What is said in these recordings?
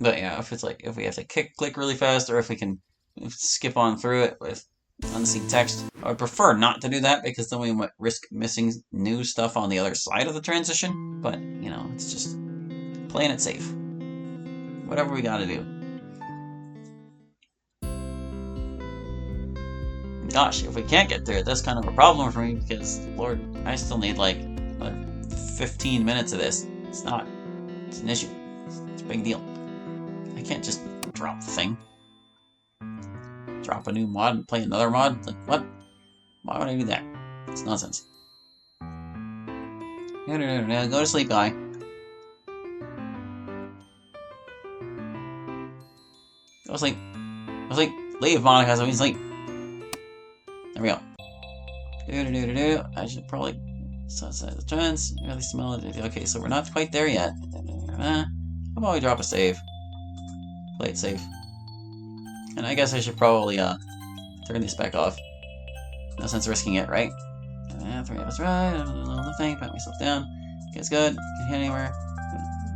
But yeah, if it's like if we have to click really fast, or if we can skip on through it with unseen text, I would prefer not to do that because then we might risk missing new stuff on the other side of the transition. But you know, it's just playing it safe. Whatever we gotta do. Gosh, if we can't get through it, that's kind of a problem for me because, Lord, I still need like 15 minutes of this. It's not. It's an issue. It's a big deal. I can't just drop the thing. Drop a new mod and play another mod? Like, what? Why would I do that? It's nonsense. Go to sleep, guy. Go to sleep. Go to sleep. Leave, Monica, so we can sleep. There we go. I should probably sunset the trends. Really smell it. Okay, so we're not quite there yet. How about we drop a save? Play it safe. And I guess I should probably turn this back off. No sense risking it, right? 3 of us right. The thing. Pat myself down. Okay, it's good. Can't hit anywhere.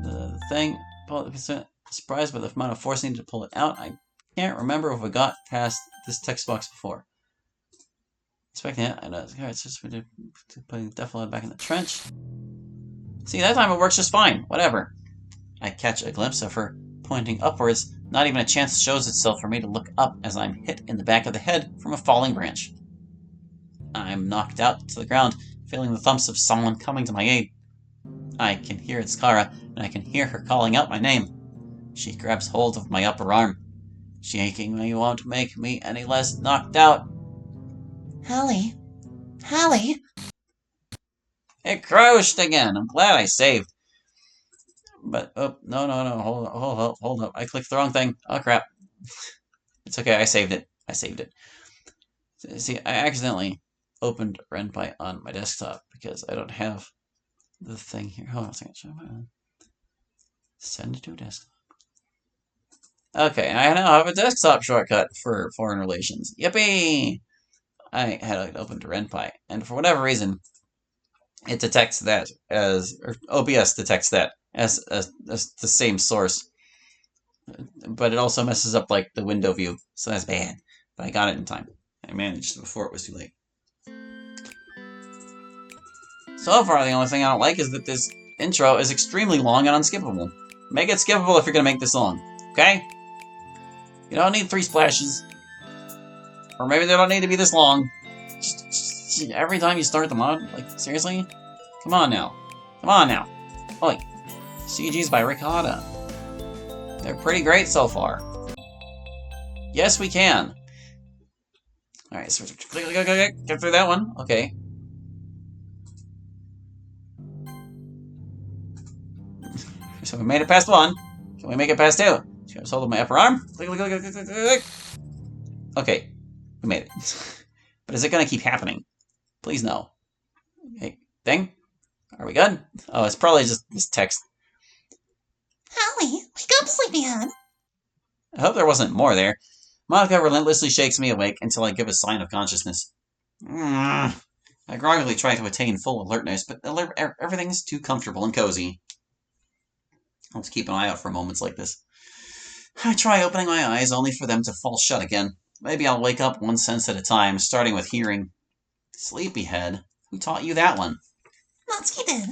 The thing. Pull it. Surprised by the amount of force needed to pull it out. I can't remember if we got past this text box before. Expecting it. I know. Alright, it's just putting Defilade back in the trench. See, that time it works just fine. Whatever. I catch a glimpse of her pointing upwards. Not even a chance shows itself for me to look up as I'm hit in the back of the head from a falling branch. I'm knocked out to the ground, feeling the thumps of someone coming to my aid. I can hear it's Kara, and I can hear her calling out my name. She grabs hold of my upper arm. Shaking me won't make me any less knocked out. Hallie? Hallie? It crashed again. I'm glad I saved. But, oh, no. Hold up. I clicked the wrong thing. Oh, crap. It's okay. I saved it. See, I accidentally opened Ren'Py on my desktop because I don't have the thing here. Hold on a second. Send to desktop. Okay, I now have a desktop shortcut for foreign relations. Yippee! I had it open to Ren'Py, and for whatever reason, it detects that as, or OBS detects that as the same source. But it also messes up like the window view, so that's bad. But I got it in time. I managed before it was too late. So far, the only thing I don't like is that this intro is extremely long and unskippable. Make it skippable if you're gonna make this long, okay? You don't need 3 splashes. Or maybe they don't need to be this long. Just every time you start the mod, like, seriously? Come on now. Oi. CG's by Ricotta. They're pretty great so far. Yes, we can. Alright, so get through that one. Okay. So we made it past 1. Can we make it past 2? Just hold my upper arm. Okay. We made it. But is it gonna keep happening? Please no. Okay. Thing? Are we good? Oh, it's probably just this text. Hallie, wake up, sleepyhead. I hope there wasn't more there. Monica relentlessly shakes me awake until I give a sign of consciousness. I groggily try to attain full alertness, but everything's too comfortable and cozy. Let's keep an eye out for moments like this. I try opening my eyes, only for them to fall shut again. Maybe I'll wake up one sense at a time, starting with hearing. Sleepyhead? Who taught you that one? Natsuki did.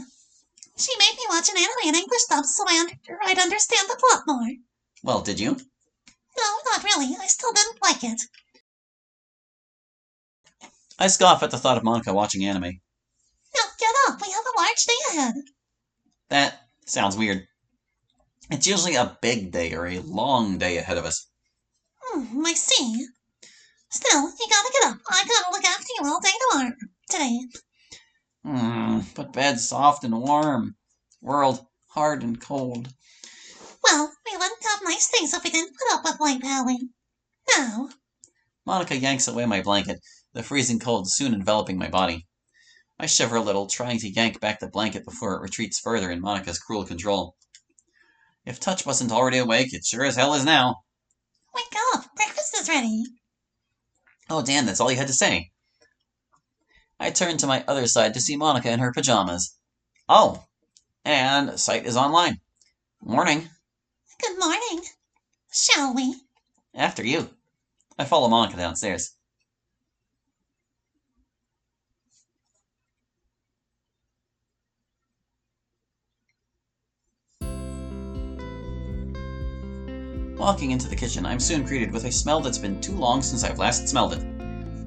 She made me watch an anime in English dub so I'd understand the plot more. Well, did you? No, not really. I still didn't like it. I scoff at the thought of Monica watching anime. Now get up. We have a large day ahead. That sounds weird. It's usually a big day or a long day ahead of us. I see. Still, you gotta get up. I gotta look after you all day tomorrow. Today. But bed's soft and warm. World hard and cold. Well, we wouldn't have nice things if we didn't put up with light, Hallie. Now. Monica yanks away my blanket, the freezing cold soon enveloping my body. I shiver a little, trying to yank back the blanket before it retreats further in Monica's cruel control. If Touch wasn't already awake, it sure as hell is now. Wake up! Breakfast is ready! Oh, damn, that's all you had to say. I turn to my other side to see Monica in her pajamas. Oh, and Sight is online. Morning. Good morning. Shall we? After you. I follow Monica downstairs. Walking into the kitchen, I'm soon greeted with a smell that's been too long since I've last smelled it.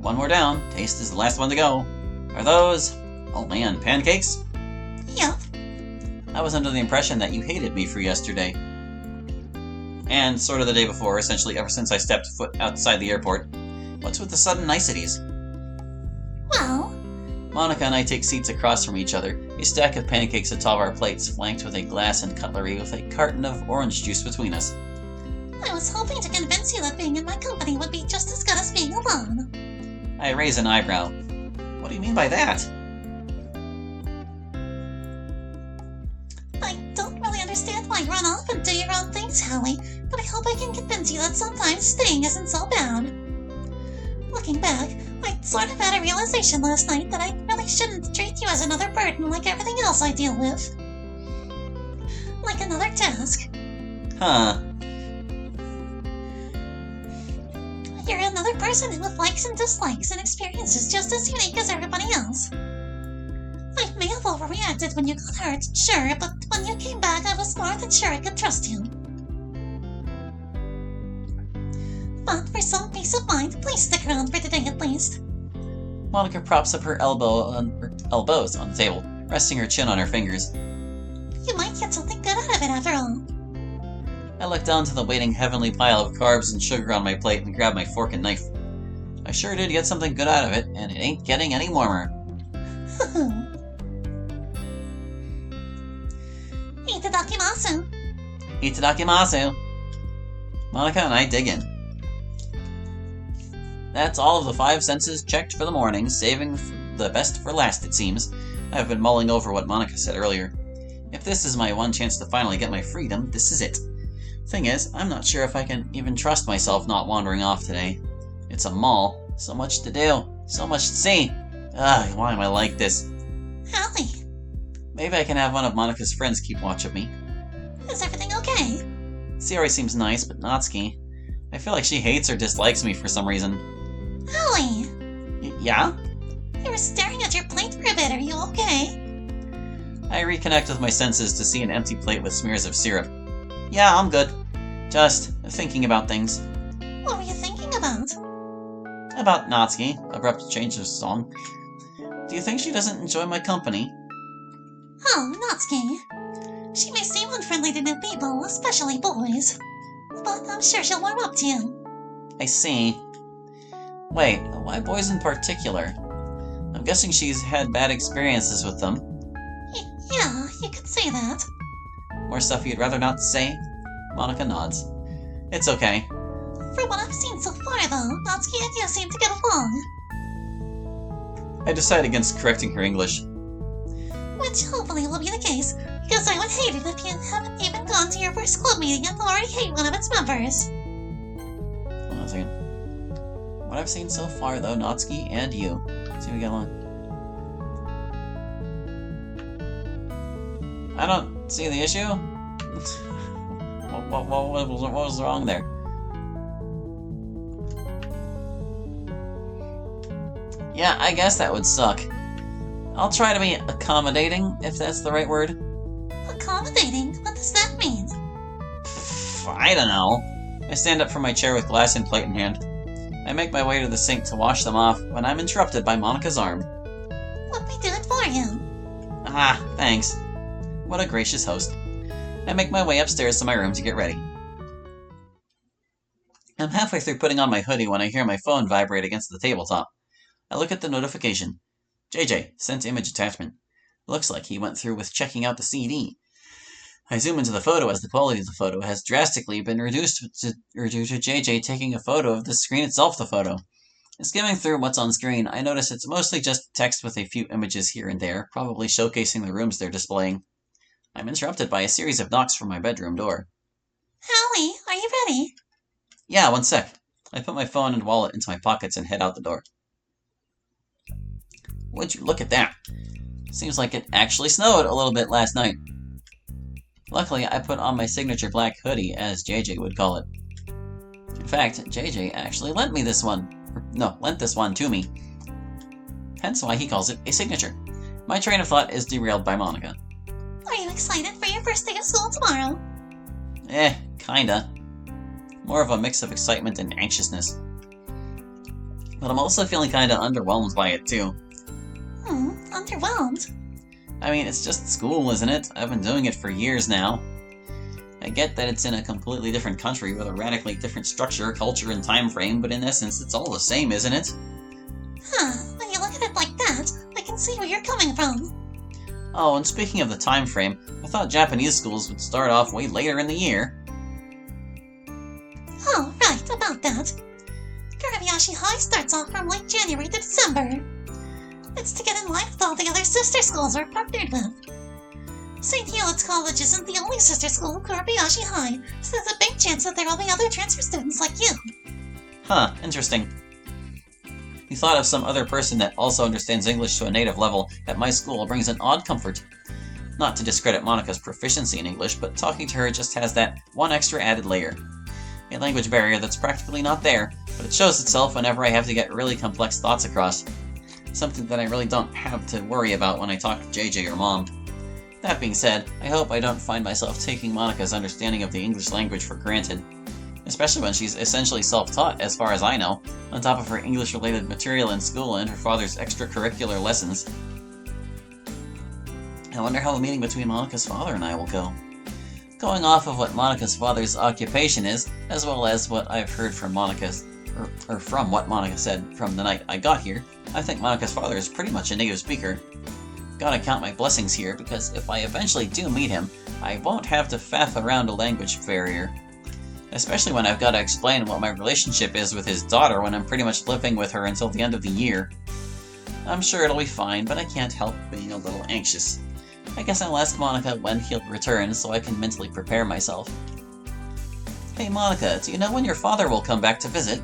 One more down. Taste is the last one to go. Are those... oh man, pancakes? Yup. I was under the impression that you hated me for yesterday. And sort of the day before, essentially ever since I stepped foot outside the airport. What's with the sudden niceties? Well, Monica and I take seats across from each other, a stack of pancakes atop our plates, flanked with a glass and cutlery with a carton of orange juice between us. I was hoping to convince you that being in my company would be just as good as being alone. I raise an eyebrow. What do you mean by that? I don't really understand why you run off and do your own things, Hallie, but I hope I can convince you that sometimes staying isn't so bad. Looking back, I sort of had a realization last night that I really shouldn't treat you as another burden like everything else I deal with. Like another task. Huh. You're another person with likes and dislikes and experiences just as unique as everybody else. I may have overreacted when you got hurt, sure, but when you came back I was more than sure I could trust you. But for some peace of mind, please stick around for today at least. Monica props up her elbows on the table, resting her chin on her fingers. You might get something good out of it after all. I look down to the waiting heavenly pile of carbs and sugar on my plate and grab my fork and knife. I sure did get something good out of it, and it ain't getting any warmer. Itadakimasu. Itadakimasu! Monica and I dig in. That's all of the 5 senses checked for the morning, saving the best for last, it seems. I have been mulling over what Monica said earlier. If this is my one chance to finally get my freedom, this is it. Thing is, I'm not sure if I can even trust myself not wandering off today. It's a mall. So much to do. So much to see. Ugh, why am I like this? Hallie, Maybe I can have one of Monica's friends keep watch of me. is everything okay? Sayori seems nice, but Natsuki... I feel like she hates or dislikes me for some reason. Hallie, Yeah? you were staring at your plate for a bit, are you okay? I reconnect with my senses to see an empty plate with smears of syrup. Yeah, I'm good. Just thinking about things. What were you thinking about? About Natsuki. Abrupt change of song. Do you think she doesn't enjoy my company? Oh, Natsuki. She may seem unfriendly to new people, especially boys. But I'm sure she'll warm up to you. I see. Wait, why boys in particular? I'm guessing she's had bad experiences with them. Yeah, you could say that. More stuff you'd rather not say? Monica nods. It's okay. From what I've seen so far, though, Natsuki and you seem to get along. I decide against correcting her English. Which hopefully will be the case, because I would hate it if you haven't even gone to your first club meeting and already hate one of its members. Hold on a second. What I've seen so far, though, Natsuki and you. See if we get along. I don't see the issue. what was wrong there? Yeah, I guess that would suck. I'll try to be accommodating, if that's the right word. Accommodating? What does that mean? I don't know. I stand up from my chair with glass and plate in hand. I make my way to the sink to wash them off when I'm interrupted by Monica's arm. Let me do it for you. Ah, thanks. What a gracious host. I make my way upstairs to my room to get ready. I'm halfway through putting on my hoodie when I hear my phone vibrate against the tabletop. I look at the notification. JJ, sent image attachment. Looks like he went through with checking out the CD. I zoom into the photo as the quality of the photo has drastically been reduced due to JJ taking a photo of the screen itself, the photo. Skimming through what's on screen, I notice it's mostly just text with a few images here and there, probably showcasing the rooms they're displaying. I'm interrupted by a series of knocks from my bedroom door. Hallie, are you ready? Yeah, one sec. I put my phone and wallet into my pockets and head out the door. Would you look at that? Seems like it actually snowed a little bit last night. Luckily, I put on my signature black hoodie, as JJ would call it. In fact, JJ actually lent this one to me. Hence why he calls it a signature. My train of thought is derailed by Monica. Are you excited for your first day of school tomorrow? Kinda. More of a mix of excitement and anxiousness. But I'm also feeling kinda underwhelmed by it, too. Underwhelmed? I mean, it's just school, isn't it? I've been doing it for years now. I get that it's in a completely different country with a radically different structure, culture, and time frame, but in essence, it's all the same, isn't it? When you look at it like that, I can see where you're coming from. Oh, and speaking of the time frame, I thought Japanese schools would start off way later in the year. Oh, right, about that. Kurabayashi High starts off from late January to December. It's to get in line with all the other sister schools we're partnered with. St. Hewlett's College isn't the only sister school of Kurabayashi High, so there's a big chance that there will be other transfer students like you. Huh, interesting. You thought of some other person that also understands English to a native level at my school brings an odd comfort. Not to discredit Monica's proficiency in English, but talking to her just has that one extra added layer. A language barrier that's practically not there, but it shows itself whenever I have to get really complex thoughts across. Something that I really don't have to worry about when I talk to JJ or Mom. That being said, I hope I don't find myself taking Monica's understanding of the English language for granted. Especially when she's essentially self-taught, as far as I know, on top of her English-related material in school and her father's extracurricular lessons. I wonder how the meeting between Monica's father and I will go. Going off of what Monica's father's occupation is, as well as what I've heard from from what Monica said from the night I got here, I think Monica's father is pretty much a native speaker. Gotta count my blessings here, because if I eventually do meet him, I won't have to faff around a language barrier. Especially when I've got to explain what my relationship is with his daughter when I'm pretty much living with her until the end of the year. I'm sure it'll be fine, but I can't help being a little anxious. I guess I'll ask Monica when he'll return so I can mentally prepare myself. Hey Monica, do you know when your father will come back to visit?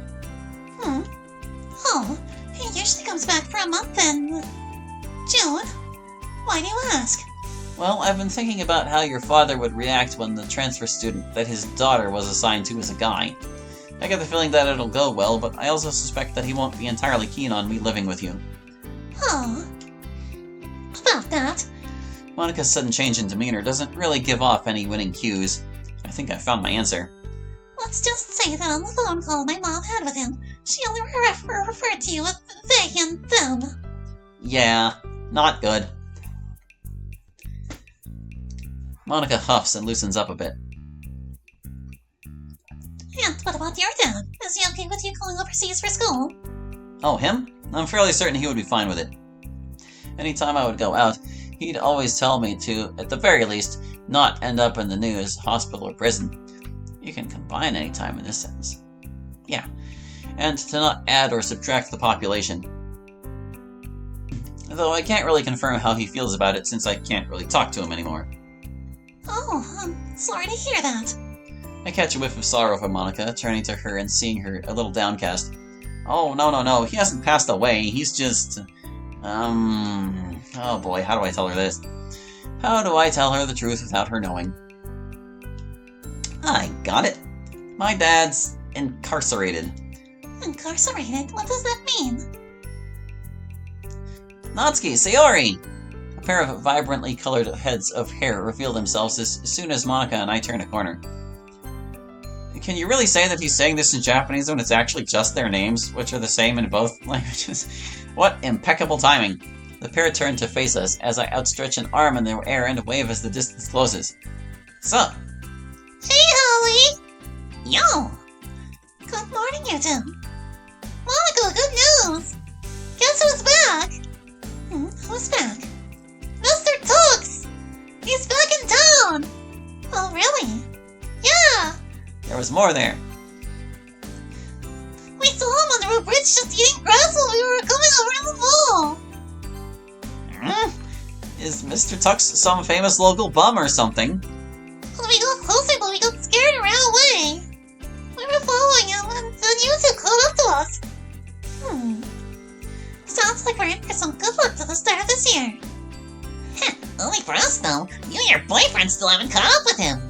Oh, he usually comes back for a month in June. Why do you ask? Well, I've been thinking about how your father would react when the transfer student that his daughter was assigned to is a guy. I get the feeling that it'll go well, but I also suspect that he won't be entirely keen on me living with you. Oh, about that. Monica's sudden change in demeanor doesn't really give off any winning cues. I think I found my answer. Let's just say that on the phone call my mom had with him, she only referred to you with they and them. Yeah, not good. Monica huffs and loosens up a bit. And what about your dad? Is he okay with you going overseas for school? Oh, him? I'm fairly certain he would be fine with it. Anytime I would go out, he'd always tell me to, at the very least, not end up in the news, hospital, or prison. You can combine any time in this sentence. Yeah. And to not add or subtract the population. Though I can't really confirm how he feels about it since I can't really talk to him anymore. Oh, I'm sorry to hear that. I catch a whiff of sorrow from Monica, turning to her and seeing her a little downcast. Oh, no, he hasn't passed away, he's just... Oh boy, how do I tell her this? How do I tell her the truth without her knowing? I got it. My dad's incarcerated. Incarcerated? What does that mean? Natsuki, Sayori! A pair of vibrantly colored heads of hair reveal themselves as soon as Monica and I turn a corner. Can you really say that he's saying this in Japanese when it's actually just their names, which are the same in both languages? What impeccable timing! The pair turn to face us as I outstretch an arm in the air and wave as the distance closes. Sup? Hey, Holly! Yo! Good morning, you two. Monica, good news! Guess who's back? Who's back? Mr. Tux! He's back in town! Oh, really? Yeah! There was more there. We saw him under a bridge just eating grass while we were coming over to the mall! Is Mr. Tux some famous local bum or something? Well, we got closer, but we got scared and ran away. We were following him, and then you two caught up to us. Sounds like we're in for some good luck to the start of this year. Only for us, though. You and your boyfriend still haven't caught up with him.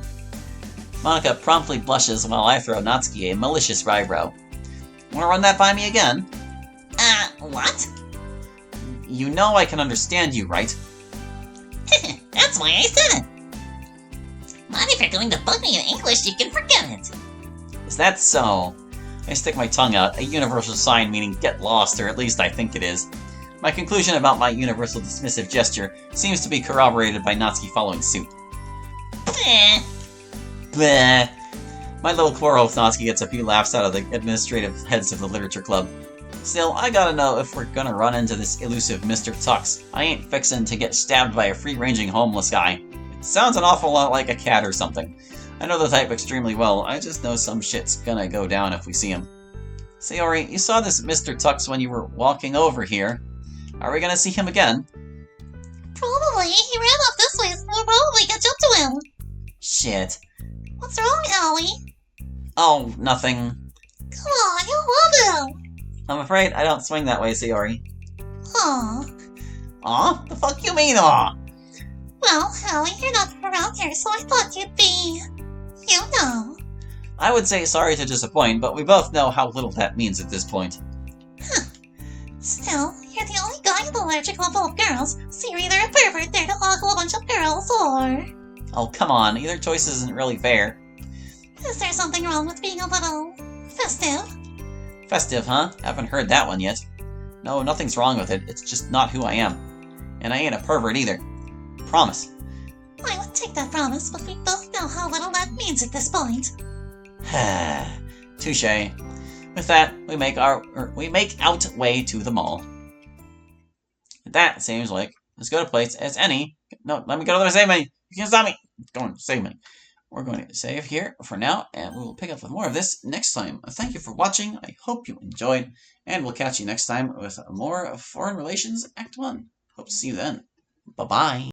Monica promptly blushes while I throw Natsuki a malicious eyebrow. Wanna run that by me again? What? You know I can understand you, right? That's why I said it. But if you're going to bug me in English, you can forget it. Is that so? I stick my tongue out, a universal sign meaning get lost, or at least I think it is. My conclusion about my universal dismissive gesture seems to be corroborated by Natsuki following suit. Bleh. Bleh. My little quarrel with Natsuki gets a few laughs out of the administrative heads of the literature club. Still, I gotta know if we're gonna run into this elusive Mr. Tux. I ain't fixin' to get stabbed by a free-ranging homeless guy. It sounds an awful lot like a cat or something. I know the type extremely well, I just know some shit's gonna go down if we see him. Sayori, you saw this Mr. Tux when you were walking over here. Are we gonna see him again? Probably. He ran off this way, so we'll probably catch up to him. Shit. What's wrong, Howie? Oh, nothing. Come on, you love him. I'm afraid I don't swing that way, Sayori. Aw. Aw? The fuck you mean, aw? Well, Howie, you're not from around here, so I thought you'd be... you know. I would say sorry to disappoint, but we both know how little that means at this point. Huh. Still, you're the only guy in the literature club full of girls, so you're either a pervert there to ogle a bunch of girls, or... Oh, come on, either choice isn't really fair. Is there something wrong with being a little... festive? Festive, huh? Haven't heard that one yet. No, nothing's wrong with it, it's just not who I am. And I ain't a pervert either. Promise. I would take that promise, but we both know how little that means at this point. Touché. With that, we make out way to the mall. That seems like as good a place as any. No, let me go to the save me. You can't stop me. Go on, save me. We're going to save here for now, and we will pick up with more of this next time. Thank you for watching. I hope you enjoyed, and we'll catch you next time with more of Foreign Relations Act 1. Hope to see you then. Bye-bye.